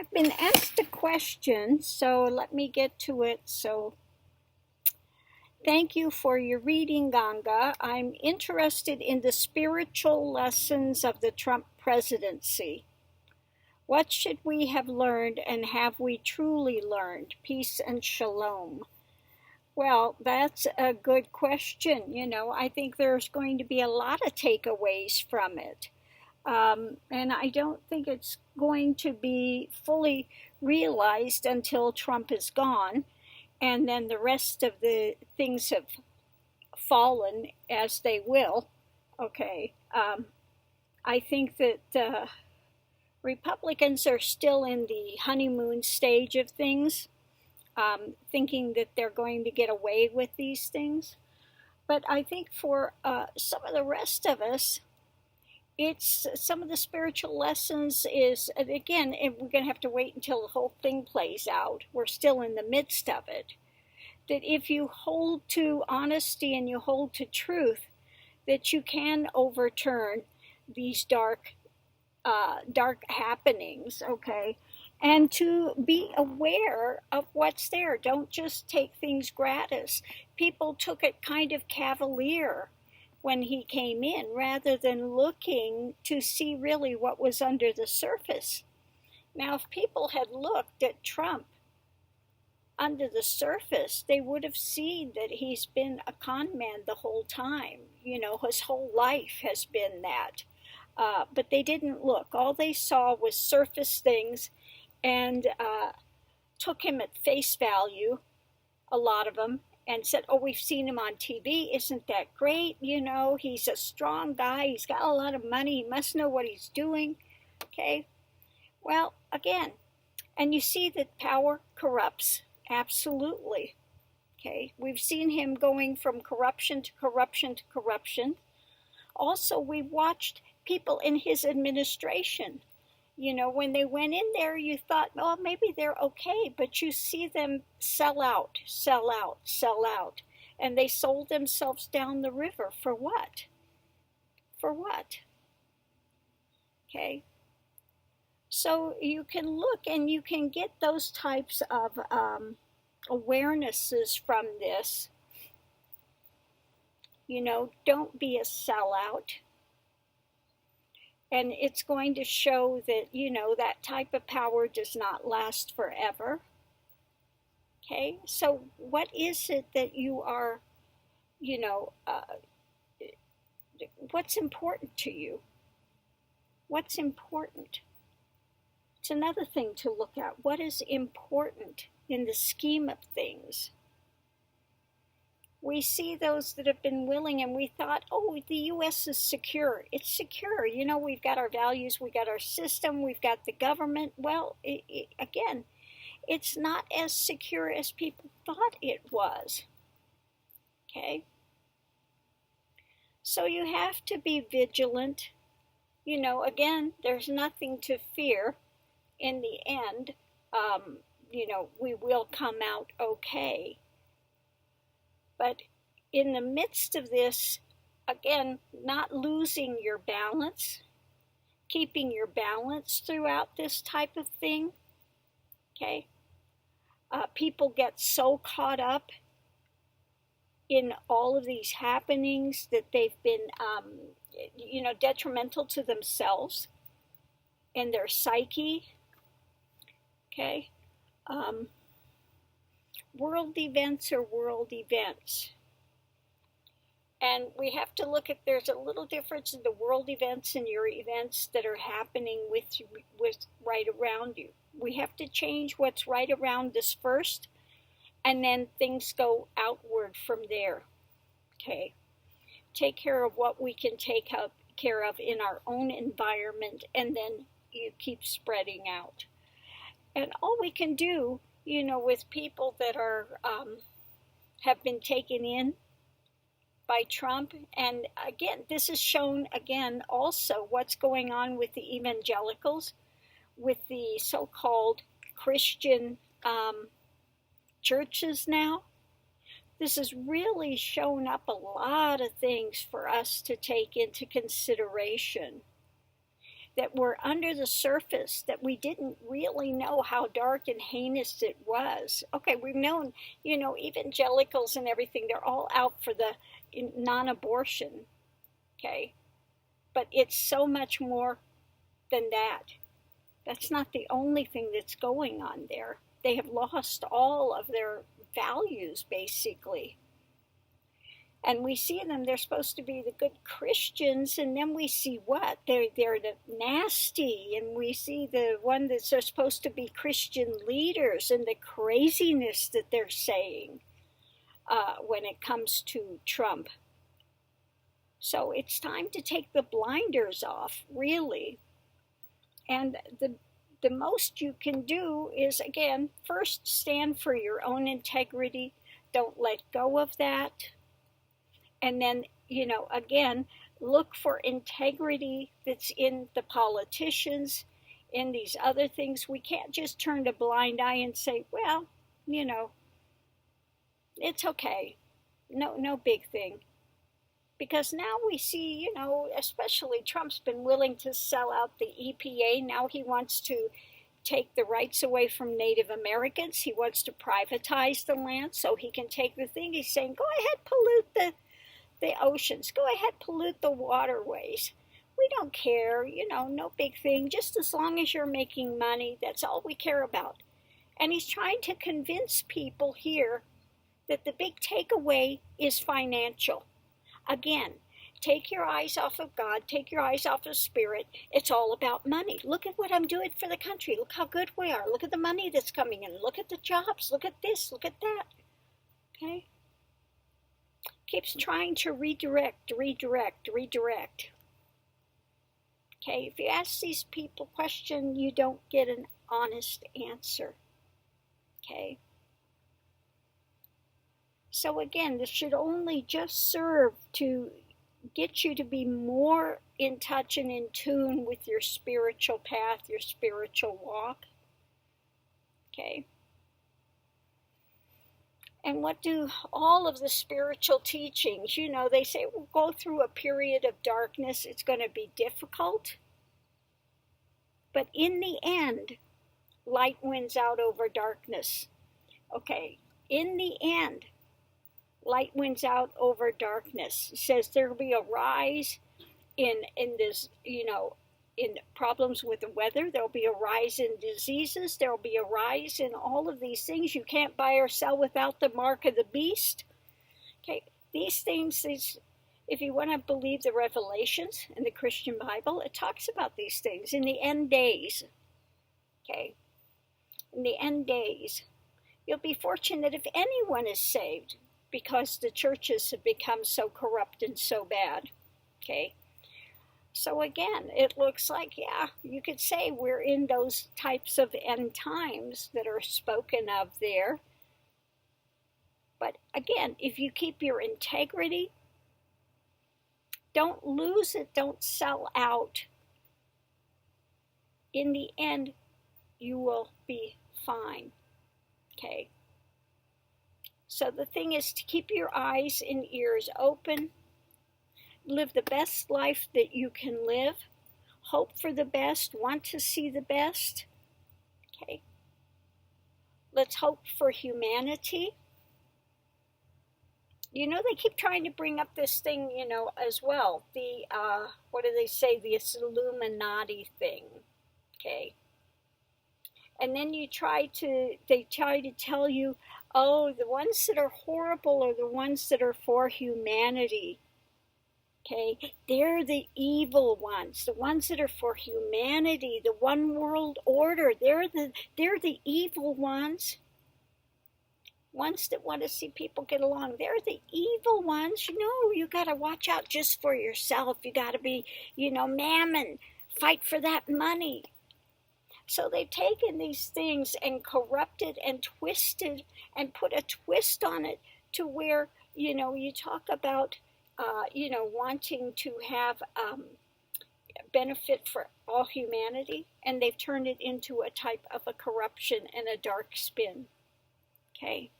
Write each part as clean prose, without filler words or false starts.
I've been asked a question, so let me get to it. So, thank you for your reading, Ganga. I'm interested in the spiritual lessons of the Trump presidency. What should we have learned, and have we truly learned? Peace and shalom. Well, that's a good question. I think there's going to be a lot of takeaways from it. And I don't think it's going to be fully realized until Trump is gone, and then the rest of the things have fallen as they will. Okay. I think that Republicans are still in the honeymoon stage of things, thinking that they're going to get away with these things. But I think for some of the rest of us, it's some of the spiritual lessons is, again, and we're going to have to wait until the whole thing plays out. We're still in the midst of it. That if you hold to honesty and you hold to truth, that you can overturn these dark happenings, okay? And to be aware of what's there. Don't just take things gratis. People took it kind of cavalier when he came in, rather than looking to see really what was under the surface. Now, if people had looked at Trump under the surface, they would have seen that he's been a con man the whole time. His whole life has been that. But they didn't look. All they saw was surface things, and took him at face value, a lot of them, and said, oh, we've seen him on TV. Isn't that great? He's a strong guy. He's got a lot of money. He must know what he's doing. Okay. Well, again, and you see that power corrupts. Absolutely. Okay. We've seen him going from corruption to corruption to corruption. Also, we watched people in his administration. When they went in there, you thought, oh, maybe they're okay, but you see them sell out. And they sold themselves down the river for what? For what? Okay. So you can look and you can get those types of awarenesses from this. Don't be a sellout. And it's going to show that, that type of power does not last forever. Okay, so what is it that you are, what's important to you? What's important? It's another thing to look at. What is important in the scheme of things? We see those that have been willing, and we thought, oh, the U.S. is secure. It's secure. We've got our values, we've got our system, we've got the government. Well, again, it's not as secure as people thought it was. Okay? So you have to be vigilant. Again, there's nothing to fear in the end. We will come out okay. But in the midst of this, again, not losing your balance, keeping your balance throughout this type of thing, okay? People get so caught up in all of these happenings that they've been, detrimental to themselves and their psyche, okay? World events are world events. And we have to look at, there's a little difference in the world events and your events that are happening with right around you. We have to change what's right around us first, and then things go outward from there. Okay. Take care of what we can take care of in our own environment, and then you keep spreading out. And all we can do, with people that are have been taken in by Trump, and again, this is shown again also what's going on with the evangelicals, with the so-called Christian churches now. This has really shown up a lot of things for us to take into consideration. that were under the surface that we didn't really know how dark and heinous it was. Okay, we've known, evangelicals and everything, they're all out for the non-abortion, okay? But it's so much more than that. That's not the only thing that's going on there. They have lost all of their values, basically. And we see them, they're supposed to be the good Christians, and then we see what? They're the nasty, and we see the one that's supposed to be Christian leaders and the craziness that they're saying when it comes to Trump. So it's time to take the blinders off, really. And the most you can do is, again, first stand for your own integrity. Don't let go of that. And then, again, look for integrity that's in the politicians, in these other things. We can't just turn a blind eye and say, well, it's okay. No big thing. Because now we see, especially Trump's been willing to sell out the EPA. Now he wants to take the rights away from Native Americans. He wants to privatize the land so he can take the thing. He's saying, go ahead, pollute the oceans. Go ahead, pollute the waterways. We don't care, no big thing. Just as long as you're making money, that's all we care about. And he's trying to convince people here that the big takeaway is financial. Again, take your eyes off of God, take your eyes off of spirit. It's all about money. Look at what I'm doing for the country. Look how good we are. Look at the money that's coming in. Look at the jobs. Look at this. Look at that. Okay? Keeps trying to redirect. Okay, if you ask these people a question, you don't get an honest answer. Okay? So again, this should only just serve to get you to be more in touch and in tune with your spiritual path, your spiritual walk. Okay? And what do all of the spiritual teachings, they say we'll go through a period of darkness. It's going to be difficult. But in the end, light wins out over darkness. Okay, in the end, light wins out over darkness. It says there will be a rise in this, in problems with the weather. There will be a rise in diseases. There will be a rise in all of these things. You can't buy or sell without the mark of the beast. Okay, these things, if you want to believe the revelations in the Christian Bible, it talks about these things in the end days. Okay, in the end days, you'll be fortunate if anyone is saved, because the churches have become so corrupt and so bad. Okay. So again, it looks like, you could say we're in those types of end times that are spoken of there. But again, if you keep your integrity, don't lose it, don't sell out. In the end, you will be fine. Okay? So the thing is to keep your eyes and ears open. Live the best life that you can live. Hope for the best. Want to see the best. Okay. Let's hope for humanity. They keep trying to bring up this thing, as well. The, what do they say? This Illuminati thing. Okay. And then they try to tell you, oh, the ones that are horrible are the ones that are for humanity. Okay, they're the evil ones, the ones that are for humanity, the one world order. They're the evil ones. Ones that want to see people get along. They're the evil ones. You got to watch out just for yourself. You got to be, mammon. Fight for that money. So they've taken these things and corrupted and twisted and put a twist on it to where, you talk about, wanting to have benefit for all humanity, and they've turned it into a type of a corruption and a dark spin. Okay?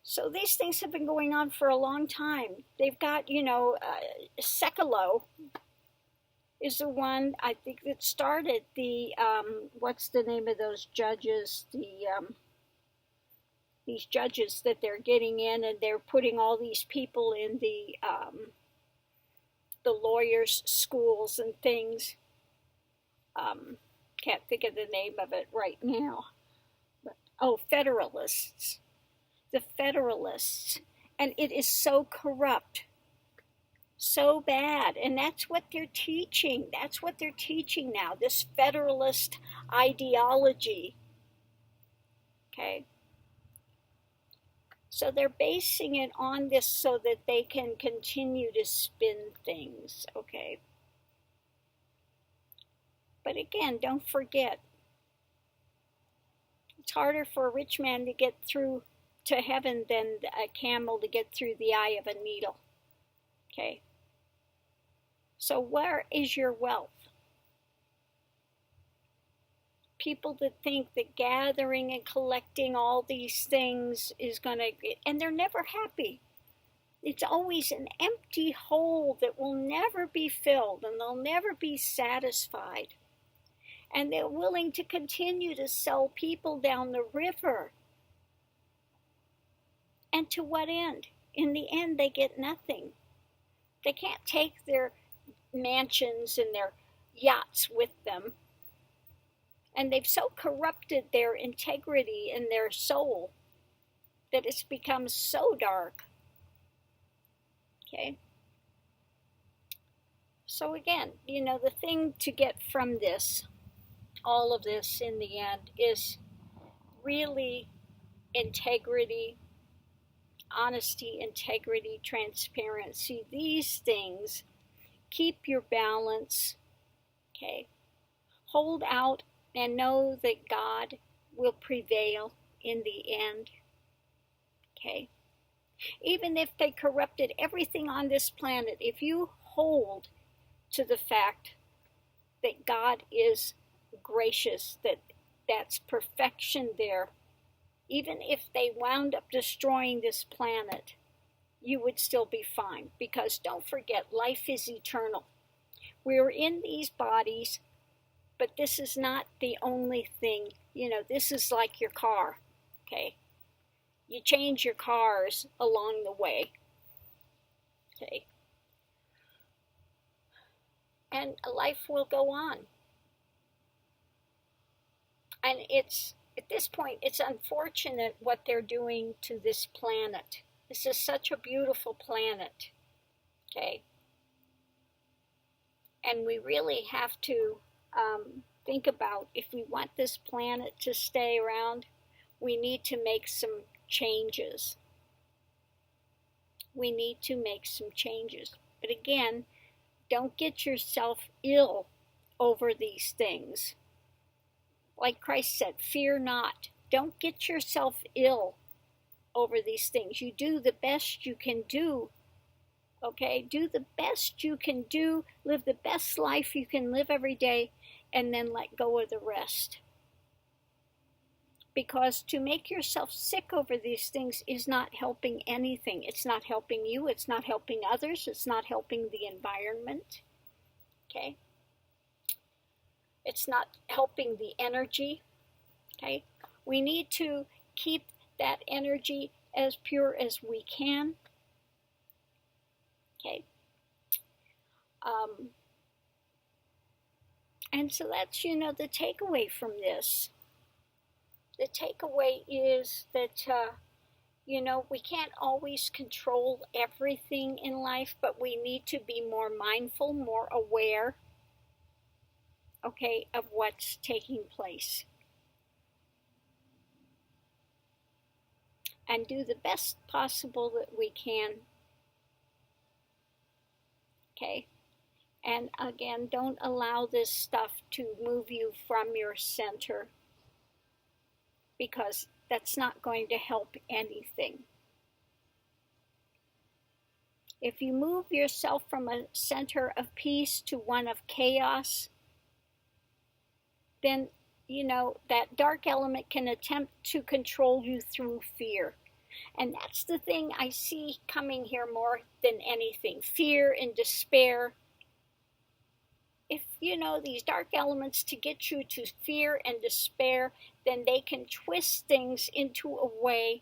So these things have been going on for a long time. They've got, Sekalo is the one I think that started the what's the name of those judges? These judges that they're getting in, and they're putting all these people in the lawyers' schools and things. Can't think of the name of it right now. But, Federalists. The Federalists. And it is so corrupt. So bad. And that's what they're teaching. That's what they're teaching now. This Federalist ideology. Okay. So they're basing it on this so that they can continue to spin things, okay? But again, don't forget, it's harder for a rich man to get through to heaven than a camel to get through the eye of a needle, okay? So where is your wealth? People that think that gathering and collecting all these things is going to, and they're never happy. It's always an empty hole that will never be filled, and they'll never be satisfied. And they're willing to continue to sell people down the river. And to what end? In the end, they get nothing. They can't take their mansions and their yachts with them. And they've so corrupted their integrity and their soul that it's become so dark. Okay? So again, the thing to get from this, all of this in the end, is really integrity, honesty, integrity, transparency. These things, keep your balance, okay? Hold out and know that God will prevail in the end, okay? Even if they corrupted everything on this planet, if you hold to the fact that God is gracious, that's perfection there, even if they wound up destroying this planet, you would still be fine. Because don't forget, life is eternal. We're in these bodies, but this is not the only thing. This is like your car, okay? You change your cars along the way, okay? And life will go on. And at this point, it's unfortunate what they're doing to this planet. This is such a beautiful planet, okay? And we really have to think about, if we want this planet to stay around, we need to make some changes. We need to make some changes. But again, don't get yourself ill over these things. Like Christ said, fear not. Don't get yourself ill over these things. You do the best you can do, okay? Do the best you can do. Live the best life you can live every day, and then let go of the rest. Because to make yourself sick over these things is not helping anything. It's not helping you. It's not helping others. It's not helping the environment, okay? It's not helping the energy, okay? We need to keep that energy as pure as we can, okay? And so that's, the takeaway from this. The takeaway is that, we can't always control everything in life, but we need to be more mindful, more aware, okay, of what's taking place. And do the best possible that we can, okay? And again, don't allow this stuff to move you from your center, because that's not going to help anything. If you move yourself from a center of peace to one of chaos, then, that dark element can attempt to control you through fear. And that's the thing I see coming here more than anything. Fear and despair. If these dark elements to get you to fear and despair, then they can twist things into a way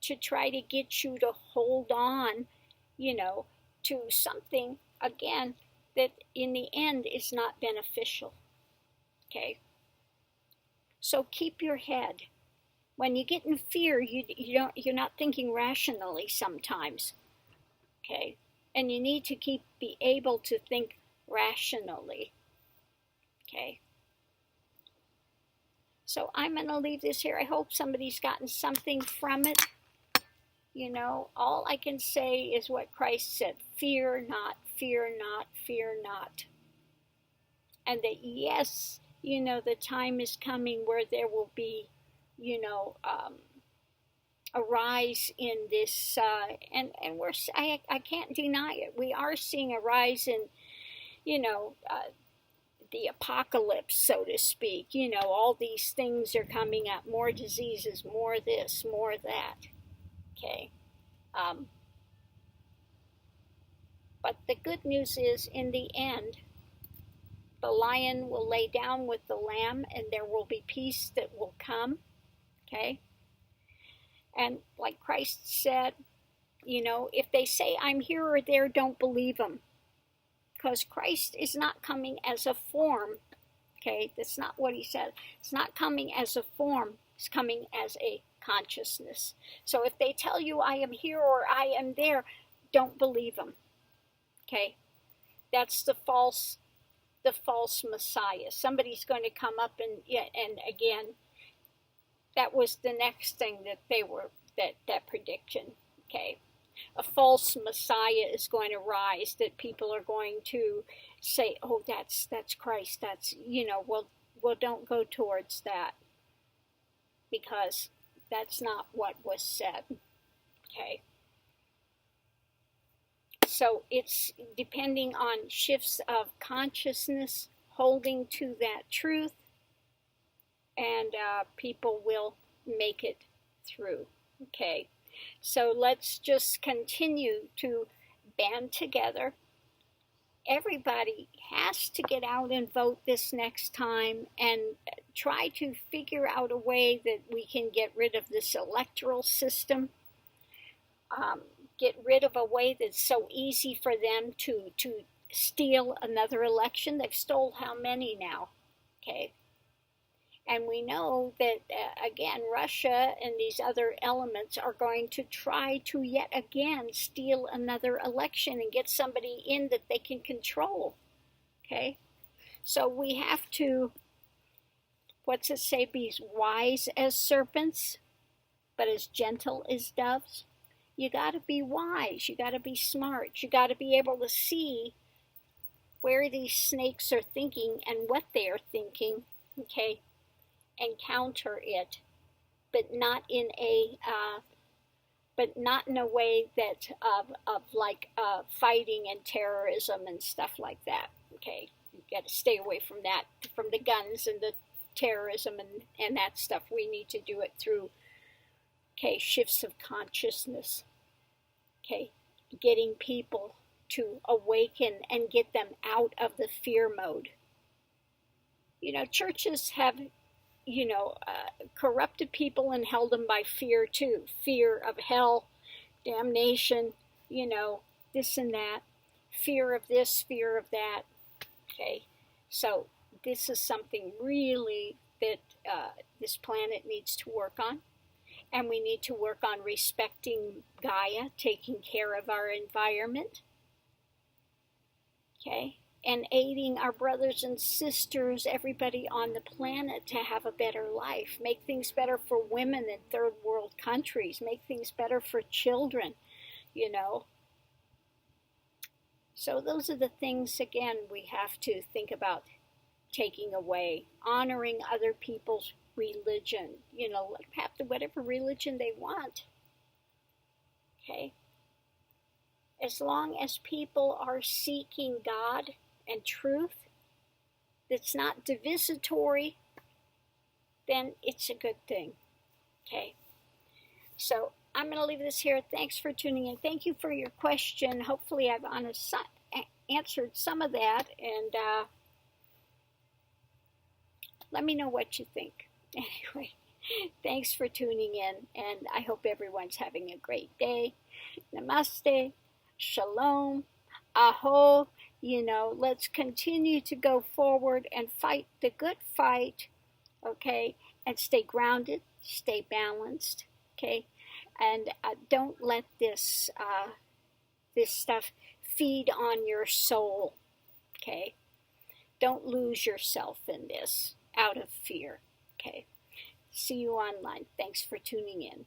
to try to get you to hold on, to something, again, that in the end is not beneficial. Okay? So keep your head. When you get in fear, you're not thinking rationally sometimes. Okay? And you need to be able to think rationally. Okay? So I'm going to leave this here. I hope somebody's gotten something from it. All I can say is what Christ said: fear not, fear not, fear not. And that, yes, the time is coming where there will be, a rise in this, and I can't deny it. We are seeing a rise in, the apocalypse, so to speak. All these things are coming up, more diseases, more this, more that. Okay. But the good news is, in the end, the lion will lay down with the lamb, and there will be peace that will come. Okay? And like Christ said, if they say I'm here or there, don't believe them. Because Christ is not coming as a form. Okay? That's not what he said. It's not coming as a form. It's coming as a consciousness. So if they tell you I am here or I am there, don't believe them. Okay? That's the false Messiah. Somebody's going to come up and again, that was the next thing that prediction. Okay? A false Messiah is going to rise, that people are going to say, oh, that's Christ. That's, well, don't go towards that, because that's not what was said. Okay? So it's depending on shifts of consciousness, holding to that truth, and people will make it through. Okay? So let's just continue to band together. Everybody has to get out and vote this next time, and try to figure out a way that we can get rid of this electoral system. Get rid of a way that's so easy for them to steal another election. They've stole how many now? Okay. And we know that, again, Russia and these other elements are going to try to yet again steal another election and get somebody in that they can control. Okay? So we have to, what's it say, be wise as serpents, but as gentle as doves. You got to be wise. You got to be smart. You got to be able to see where these snakes are thinking and what they are thinking. Okay? And counter it, but not in a way that of like fighting and terrorism and stuff like that. Okay, you got to stay away from that, from the guns and the terrorism and that stuff. We need to do it through shifts of consciousness. Okay, getting people to awaken and get them out of the fear mode. Churches have corrupted people and held them by fear too. Fear of hell, damnation, this and that. Fear of this, fear of that. Okay, so this is something really that this planet needs to work on. And we need to work on respecting Gaia, taking care of our environment. Okay? And aiding our brothers and sisters, everybody on the planet, to have a better life. Make things better for women in third world countries. Make things better for children, So those are the things, again, we have to think about taking away. Honoring other people's religion. Let them have whatever religion they want. Okay? As long as people are seeking God and truth that's not divisatory, then it's a good thing. Okay? So I'm going to leave this here. Thanks for tuning in. Thank you for your question. Hopefully I've answered some of that. And let me know what you think. Anyway, thanks for tuning in, and I hope everyone's having a great day. Namaste, shalom, aho. Let's continue to go forward and fight the good fight, okay? And stay grounded, stay balanced, okay? And don't let this stuff feed on your soul, okay? Don't lose yourself in this out of fear, okay? See you online. Thanks for tuning in.